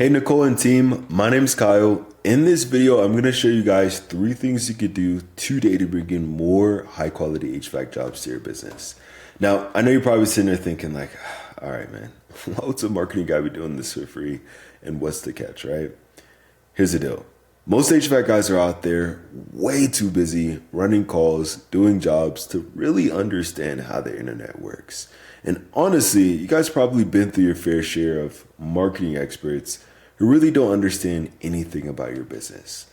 Hey Nicole and team, my name's Kyle. In this video, I'm going to show you guys 3 things you could do today to bring in more high quality HVAC jobs to your business. Now, I know you're probably sitting there thinking like, all right, man, what's a marketing guy be doing this for free and what's the catch, right? Here's the deal. Most HVAC guys are out there way too busy running calls, doing jobs to really understand how the internet works. And honestly, you guys probably been through your fair share of marketing experts who really don't understand anything about your business.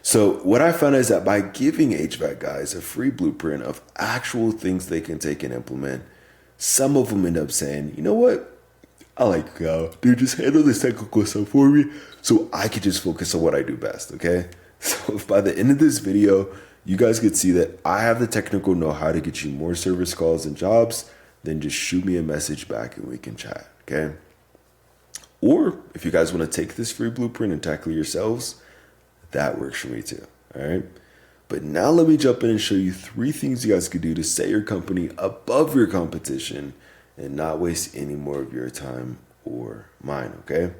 So what I found is that by giving HVAC guys a free blueprint of actual things they can take and implement, some of them end up saying, you know what? I like dude, just handle this technical stuff for me so I could just focus on what I do best, okay? So if by the end of this video, you guys could see that I have the technical know-how to get you more service calls and jobs, then just shoot me a message back and we can chat, okay? Or if you guys want to take this free blueprint and tackle it yourselves, that works for me too, all right? But now let me jump in and show you 3 things you guys could do to set your company above your competition and not waste any more of your time or mine, okay?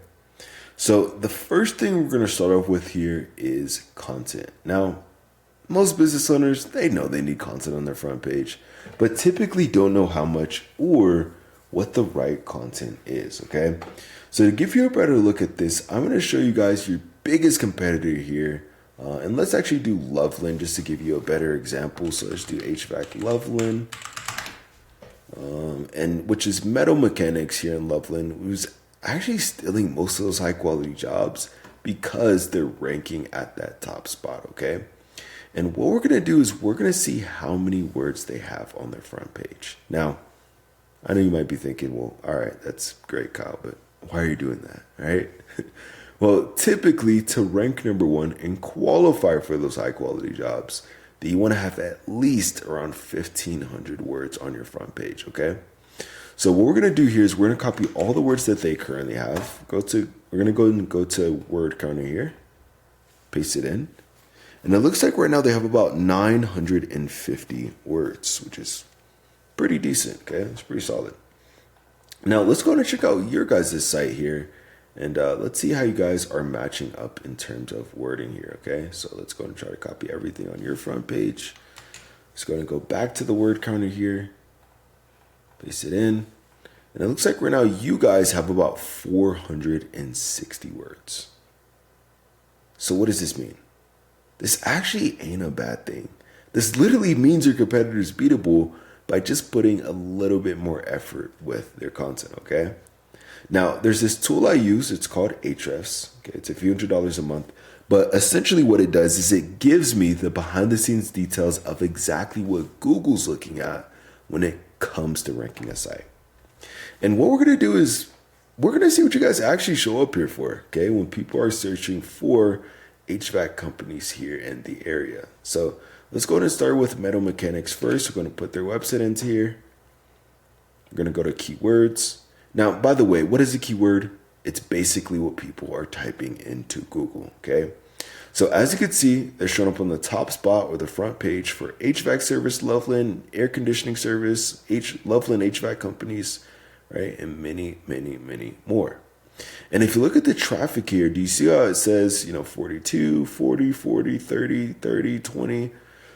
So the first thing we're going to start off with here is content. Now, most business owners, they know they need content on their front page, but typically don't know how much or what the right content is, okay? So to give you a better look at this, I'm going to show you guys your biggest competitor here. And let's actually do Loveland just to give you a better example. So let's do HVAC Loveland, and which is metal mechanics here in Loveland, who's actually stealing most of those high quality jobs because they're ranking at that top spot, okay? And what we're going to do is we're going to see how many words they have on their front page. Now, I know you might be thinking, well, all right, that's great, Kyle, but why are you doing that, right? Well, typically to rank number 1 and qualify for those high quality jobs, that you want to have at least around 1,500 words on your front page, okay? So what we're going to do here is we're going to copy all the words that they currently have. We're going to go to word counter here, paste it in. And it looks like right now they have about 950 words, which is pretty decent, okay? It's pretty solid. Now let's go and check out your guys' site here. And let's see how you guys are matching up in terms of wording here, okay? So let's go and try to copy everything on your front page. Let's go and go back to the word counter here. Paste it in. And it looks like right now you guys have about 460 words. So what does this mean? This actually ain't a bad thing. This literally means your competitor is beatable by just putting a little bit more effort with their content, okay? Now, there's this tool I use. It's called Ahrefs. Okay, it's a few $100s a month. But essentially what it does is it gives me the behind-the-scenes details of exactly what Google's looking at when it comes to ranking a site. And what we're going to do is we're going to see what you guys actually show up here for, okay, when people are searching for HVAC companies here in the area. So let's go ahead and start with metal mechanics first. We're going to put their website into here. We're going to go to keywords. Now, by the way, what is a keyword? It's basically what people are typing into Google, okay? So as you can see, they're showing up on the top spot or the front page for HVAC service, Loveland, air conditioning service, Loveland HVAC companies, right? And many, many, many more. And if you look at the traffic here, do you see how it says, 42, 40, 40, 30, 30, 20?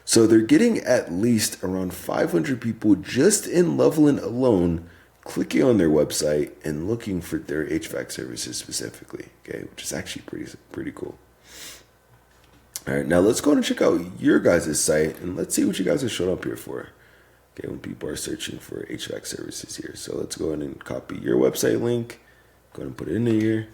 So they're getting at least around 500 people just in Loveland alone clicking on their website and looking for their HVAC services specifically, okay, which is actually pretty cool. All right, now let's go and check out your guys' site and let's see what you guys are showing up here for, okay, when people are searching for HVAC services here. So let's go ahead and copy your website link, go ahead and put it in here.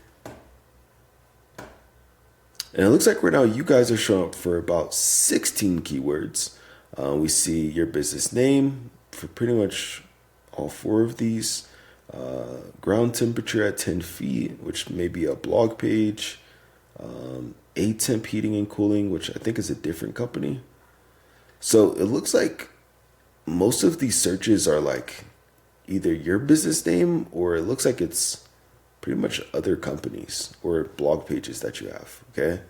And it looks like right now you guys are showing up for about 16 keywords. We see your business name for pretty much all 4 of these, ground temperature at 10 feet, which may be a blog page, Temp Heating and Cooling, which I think is a different company. So it looks like most of these searches are like either your business name or it looks like it's pretty much other companies or blog pages that you have, okay?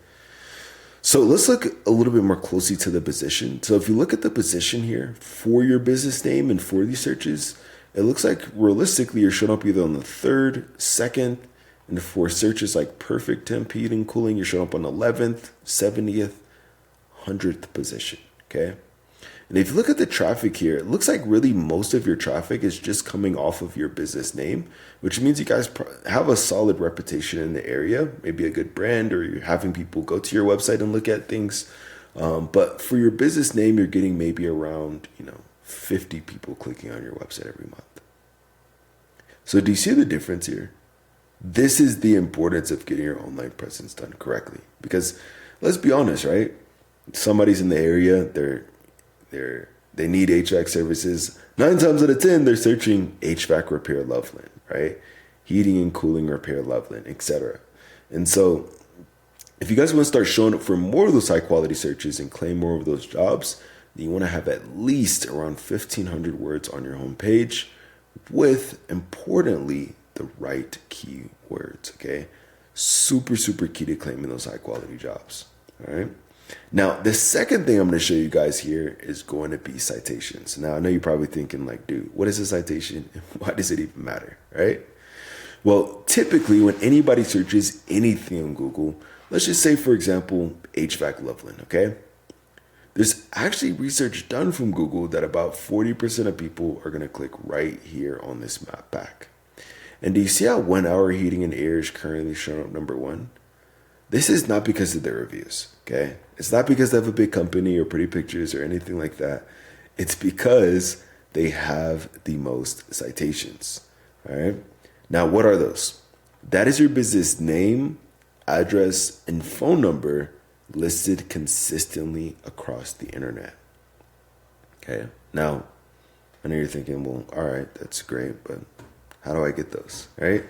So let's look a little bit more closely to the position. So if you look at the position here for your business name and for these searches, it looks like realistically you're showing up either on the 3rd, 2nd, And for searches like perfect temp heating cooling, you're showing up on 11th, 70th, 100th position. Okay. And if you look at the traffic here, it looks like really most of your traffic is just coming off of your business name, which means you guys have a solid reputation in the area, maybe a good brand, or you're having people go to your website and look at things. But for your business name, you're getting maybe around, 50 people clicking on your website every month. So do you see the difference here? This is the importance of getting your online presence done correctly. Because let's be honest, right? Somebody's in the area, they need HVAC services. 9 times out of 10, they're searching HVAC repair Loveland, right? Heating and cooling repair Loveland, etc. And so if you guys want to start showing up for more of those high quality searches and claim more of those jobs, then you want to have at least around 1,500 words on your homepage with, importantly, the right keywords, okay? Super, super key to claiming those high quality jobs, all right? Now, the second thing I'm going to show you guys here is going to be citations. Now, I know you're probably thinking like, dude, what is a citation? Why does it even matter, right? Well, typically when anybody searches anything on Google, let's just say, for example, HVAC Loveland, okay? There's actually research done from Google that about 40% of people are going to click right here on this map pack. And do you see how 1 Hour Heating and Air is currently showing up number 1? This is not because of their reviews, okay? It's not because they have a big company or pretty pictures or anything like that. It's because they have the most citations, all right? Now, what are those? That is your business name, address, and phone number listed consistently across the internet, okay? Now, I know you're thinking, well, all right, that's great, but how do I get those, right?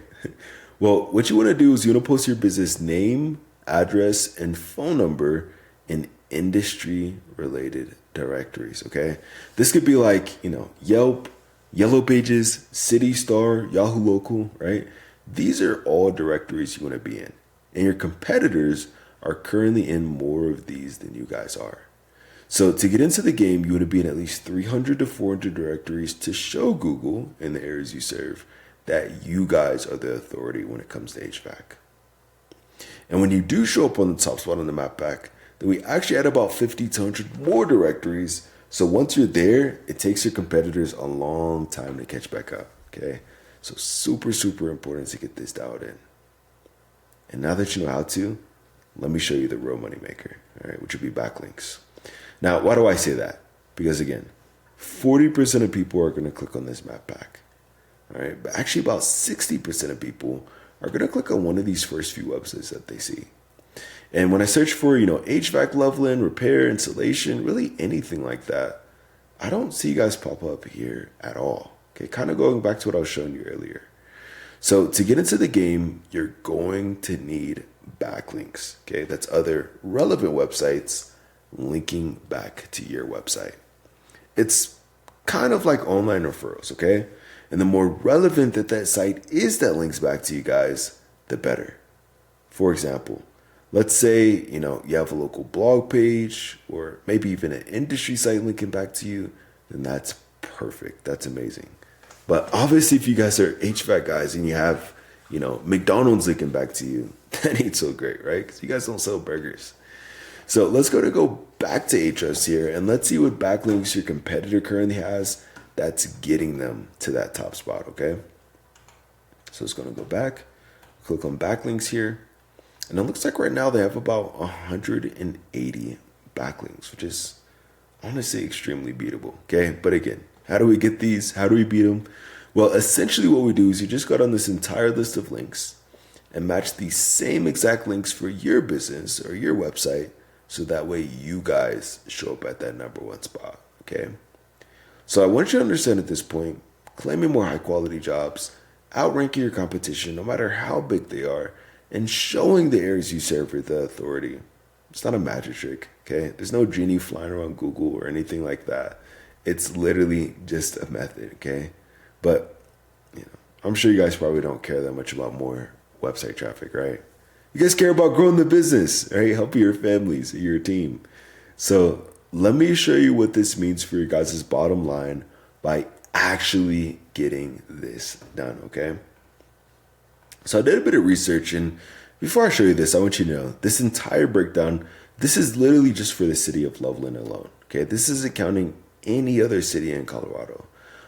Well, what you want to do is you want to post your business name, address, and phone number in industry-related directories, okay? This could be like, Yelp, Yellow Pages, City Star, Yahoo Local, right? These are all directories you want to be in. And your competitors are currently in more of these than you guys are. So to get into the game, you want to be in at least 300 to 400 directories to show Google in the areas you serve that you guys are the authority when it comes to HVAC. And when you do show up on the top spot on the map pack, then we actually add about 50 to 100 more directories. So once you're there, it takes your competitors a long time to catch back up, okay? So super, super important to get this dialed in. And now that you know how to, let me show you the real moneymaker, all right, which would be backlinks. Now, why do I say that? Because again, 40% of people are going to click on this map pack, all right? But actually about 60% of people are going to click on one of these first few websites that they see. And when I search for, HVAC Loveland, repair, installation, really anything like that, I don't see you guys pop up here at all. Okay, kind of going back to what I was showing you earlier. So to get into the game, you're going to need backlinks. Okay, that's other relevant websites linking back to your website. It's kind of like online referrals, okay? And the more relevant that site is that links back to you guys, the better. For example, let's say, you have a local blog page or maybe even an industry site linking back to you, then that's perfect. That's amazing. But obviously, if you guys are HVAC guys and you have, McDonald's linking back to you, that ain't so great, right? Because you guys don't sell burgers. So let's go back to Ahrefs here and let's see what backlinks your competitor currently has that's getting them to that top spot, okay? So it's going to go back, click on backlinks here. And it looks like right now they have about 180 backlinks, which is honestly extremely beatable, okay? But again, how do we get these? How do we beat them? Well, essentially what we do is you just got on this entire list of links and match the same exact links for your business or your website so that way you guys show up at that number 1 spot, okay? So I want you to understand at this point, claiming more high quality jobs, outranking your competition no matter how big they are, and showing the areas you serve with the authority. It's not a magic trick, okay? There's no genie flying around Google or anything like that. It's literally just a method, okay? But, I'm sure you guys probably don't care that much about more website traffic, right? You guys care about growing the business, right? Helping your families, your team. So let me show you what this means for your guys' bottom line by actually getting this done, okay? So I did a bit of research, and before I show you this, I want you to know this entire breakdown, this is literally just for the city of Loveland alone. Okay, this isn't counting any other city in Colorado.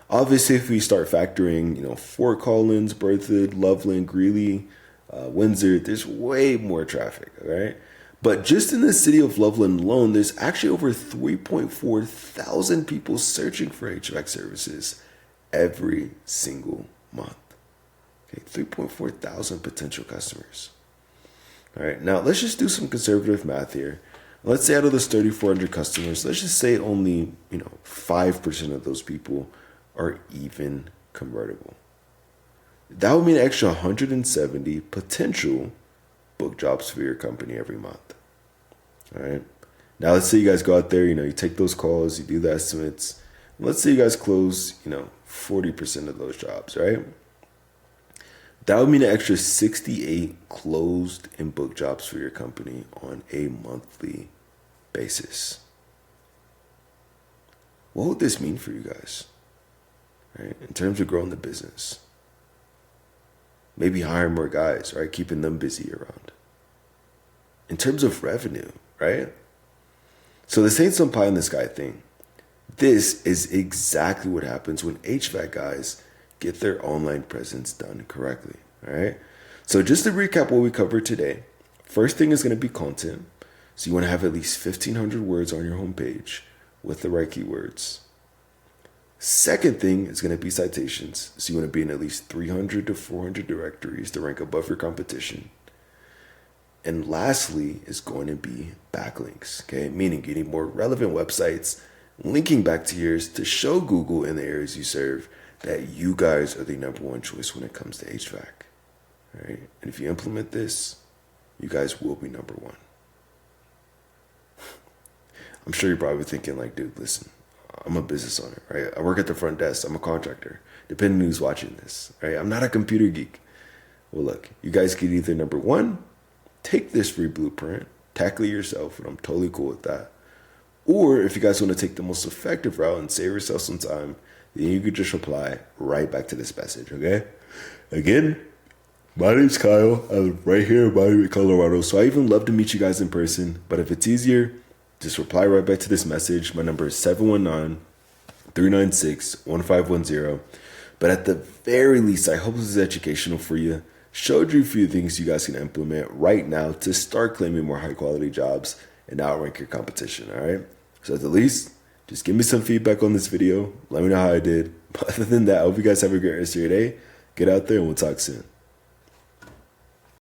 Obviously, if we start factoring, Fort Collins, Berthoud, Loveland, Greeley, Windsor, there's way more traffic, all right? But just in the city of Loveland alone, there's actually over 3.4 thousand people searching for HVAC services every single month. Okay, 3.4 thousand potential customers. All right, now let's just do some conservative math here. Let's say out of those 3,400 customers, let's just say only 5% of those people are even convertible. That would mean an extra 170 potential book jobs for your company every month. All right. Now let's say you guys go out there, you take those calls, you do the estimates. Let's say you guys close, 40% of those jobs, right? That would mean an extra 68 closed and booked jobs for your company on a monthly basis. What would this mean for you guys, right? In terms of growing the business? Maybe hiring more guys, right? Keeping them busy around. In terms of revenue, right? So this ain't some pie in the sky thing. This is exactly what happens when HVAC guys get their online presence done correctly, all right? So just to recap what we covered today, first thing is going to be content. So you want to have at least 1,500 words on your homepage with the right keywords. Second thing is going to be citations. So you want to be in at least 300 to 400 directories to rank above your competition. And lastly is going to be backlinks, okay? Meaning getting more relevant websites, linking back to yours to show Google in the areas you serve that you guys are the number one choice when it comes to HVAC, all right? And if you implement this, you guys will be number one. I'm sure you're probably thinking like, dude, listen, I'm a business owner, right? I work at the front desk. I'm a contractor, depending on who's watching this, right? I'm not a computer geek. Well, look, you guys get either number one, take this free blueprint, tackle it yourself, and I'm totally cool with that. Or if you guys want to take the most effective route and save yourself some time, then you could just reply right back to this message, okay? Again, my name's Kyle. I live right here in Miami, Colorado, so I even love to meet you guys in person. But if it's easier, just reply right back to this message. My number is 719-396-1510. But at the very least, I hope this is educational for you. Showed you a few things you guys can implement right now to start claiming more high quality jobs and outrank your competition, all right? So at the least, just give me some feedback on this video. Let me know how I did. But other than that, I hope you guys have a great rest of your day. Get out there and we'll talk soon.